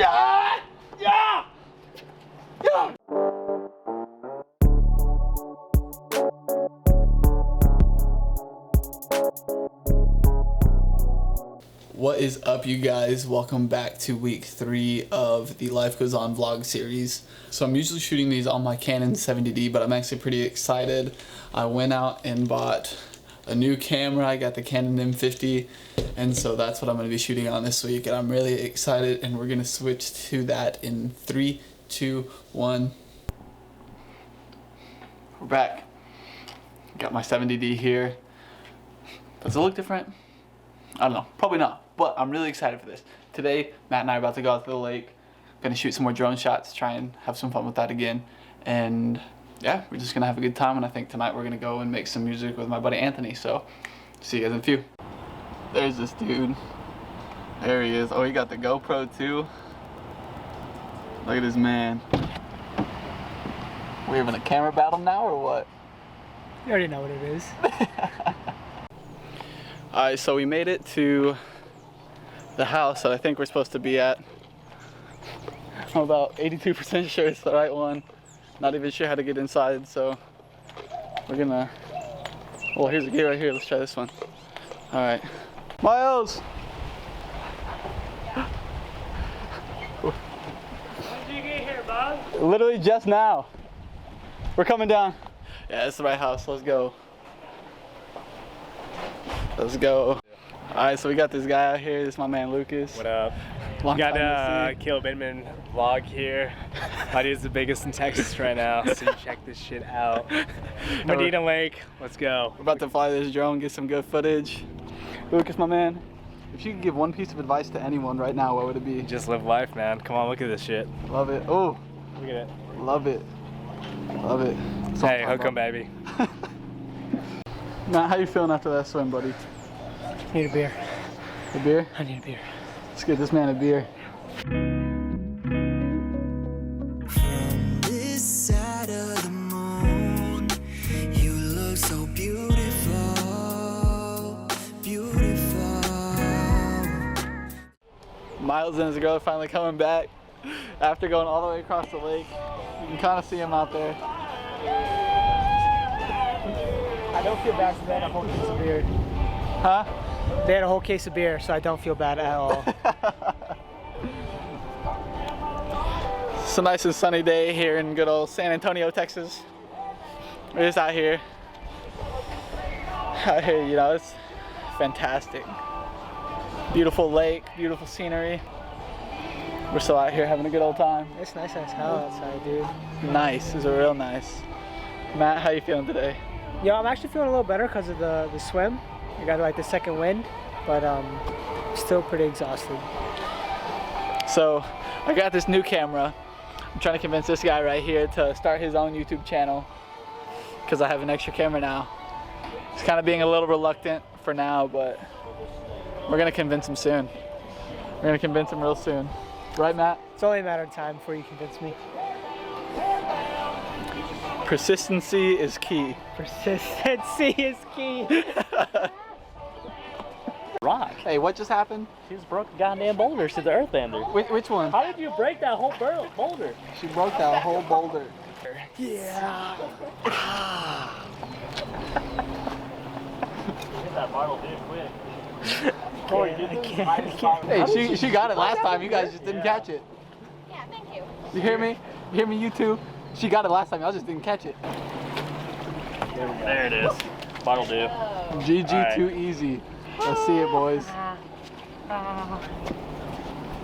Yeah! Yeah! Yeah! What is up, you guys? Welcome back to week 3 of the Life Goes On vlog series. So I'm usually shooting these on my Canon 70D, but I'm actually pretty excited. I went out and bought a new camera. I got the Canon M50, and so that's what I'm going to be shooting on this week, and I'm really excited, and we're going to switch to that in 3, 2, 1. We're back. Got my 70D here. Does it look different? I don't know, probably not, but I'm really excited for this. Today, Matt and I are about to go out to the lake. Gonna shoot some more drone shots, try and have some fun with that again. And yeah, we're just gonna have a good time, and I think tonight we're gonna go and make some music with my buddy Anthony, so see you guys in a few. There's this dude. There he is. Oh, he got the GoPro too. Look at this man. We're having a camera battle now or what? You already know what it is. Alright, so we made it to the house that I think we're supposed to be at. I'm about 82% sure it's the right one. Not even sure how to get inside, so we're gonna... Well, here's a gate right here. Let's try this one. Alright. Miles! When did you get here, Bob? Literally just now. We're coming down. Yeah, it's the right house. Let's go. Let's go. Alright, so we got this guy out here. This is my man Lucas. What up? Long Got time a Caleb Inman vlog here. My dude's the biggest in Texas right now, so you check this shit out. Medina Lake, let's go. We're about to fly this drone, get some good footage. Lucas, my man, if you could give one piece of advice to anyone right now, what would it be? Just live life, man. Come on, look at this shit. Love it. Oh, Look at it. love it. Love it. So Hey, fun, hook 'em, baby. Matt, how you feeling after that swim, buddy? I need a beer. A beer? I need a beer. Let's get this man a beer. From this side of the moon, you look so beautiful, beautiful. Miles and his girl are finally coming back after going all the way across the lake. You can kind of see him out there. I don't feel bad because they had a whole case of beer. Huh? They had a whole case of beer, so I don't feel bad at all. It's a nice and sunny day here in good old San Antonio, Texas. We're just out here. Out here, you know, it's fantastic. Beautiful lake, beautiful scenery. We're still out here having a good old time. It's nice as hell outside, dude. Nice, it's real nice. Matt, how you feeling today? Yo, I'm actually feeling a little better because of the swim. I got like the second wind, but still pretty exhausted. So, I got this new camera. I'm trying to convince this guy right here to start his own YouTube channel because I have an extra camera now. He's kind of being a little reluctant for now, but we're gonna convince him soon. We're gonna convince him real soon. Right, Matt? It's only a matter of time before you convince me. Persistency is key. Persistency is key. Rock. Hey, what just happened? She just broke a goddamn boulder to the earthbender. Which one? How did you break that whole boulder? She broke that whole boulder. Yeah. Hit that bottle, dude, quick. I can't. Hey, she got it last time. You guys just didn't catch it. Yeah, thank you. You hear me? You hear me, you two? She got it last time. I just didn't catch it. There it is. Bottle do. GG, All right. too easy. Let's see it, boys.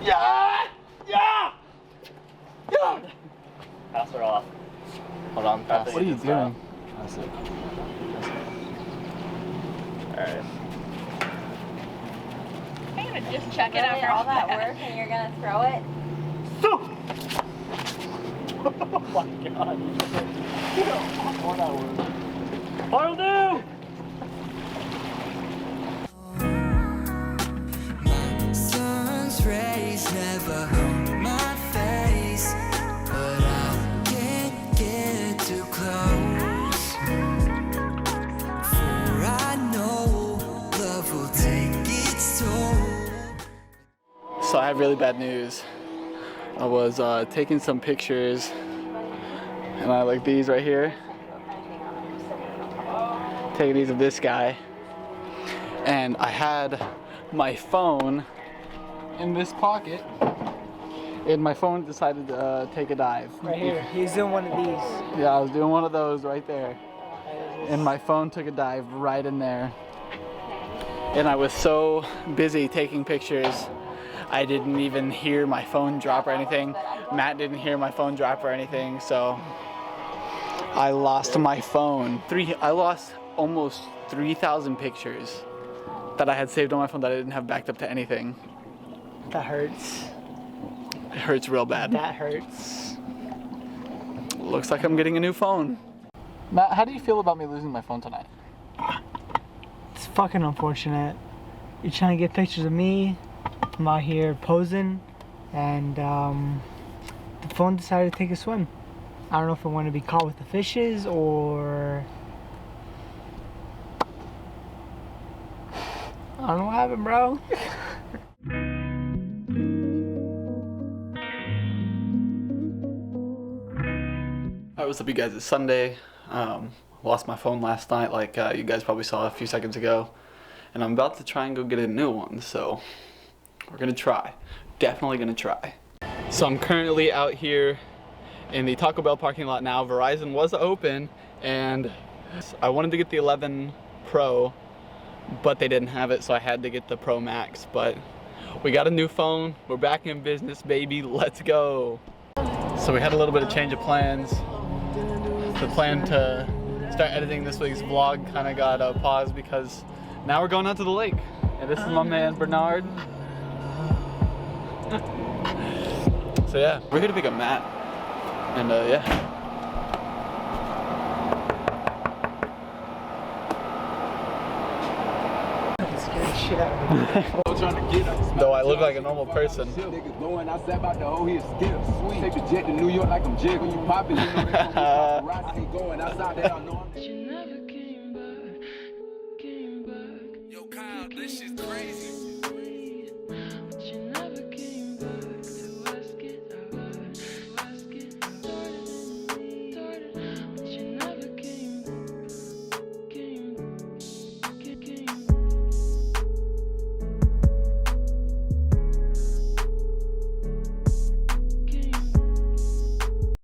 Yeah! Yeah! Yeah! Pass her off. Hold on. What are you doing? Alright. I'm gonna just chuck it after all that work and you're gonna throw it? Oh my god. Bottle do! Sun's rays never hurt my face, but I can't get too close. For I know love will take its toll. So I have really bad news. I was taking some pictures, and I like these right here. Taking these of this guy, and I had my phone in this pocket, and my phone decided to take a dive. Right here. He's doing one of these. Yeah, I was doing one of those right there, and my phone took a dive right in there. And I was so busy taking pictures, I didn't even hear my phone drop or anything. Matt didn't hear my phone drop or anything, so I lost my phone. I lost almost 3,000 pictures that I had saved on my phone that I didn't have backed up to anything. That hurts. It hurts real bad. That hurts. Looks like I'm getting a new phone. Matt, how do you feel about me losing my phone tonight? It's fucking unfortunate. You're trying to get pictures of me. I'm out here posing, and the phone decided to take a swim. I don't know if I want to be caught with the fishes or I don't know what happened, bro. Alright, what's up you guys? It's Sunday. Lost my phone last night, like you guys probably saw a few seconds ago. And I'm about to try and go get a new one, so we're gonna try. Definitely gonna try. So I'm currently out here in the Taco Bell parking lot now. Verizon was open, and I wanted to get the 11 Pro, but they didn't have it, so I had to get the Pro Max. But we got a new phone. We're back in business, baby. Let's go. So we had a little bit of change of plans. The plan to start editing this week's vlog kind of got paused because now we're going out to the lake. And this is my man Bernard. So yeah, we're here to pick up Matt. And yeah. Shit out of me. Though I look like a normal person.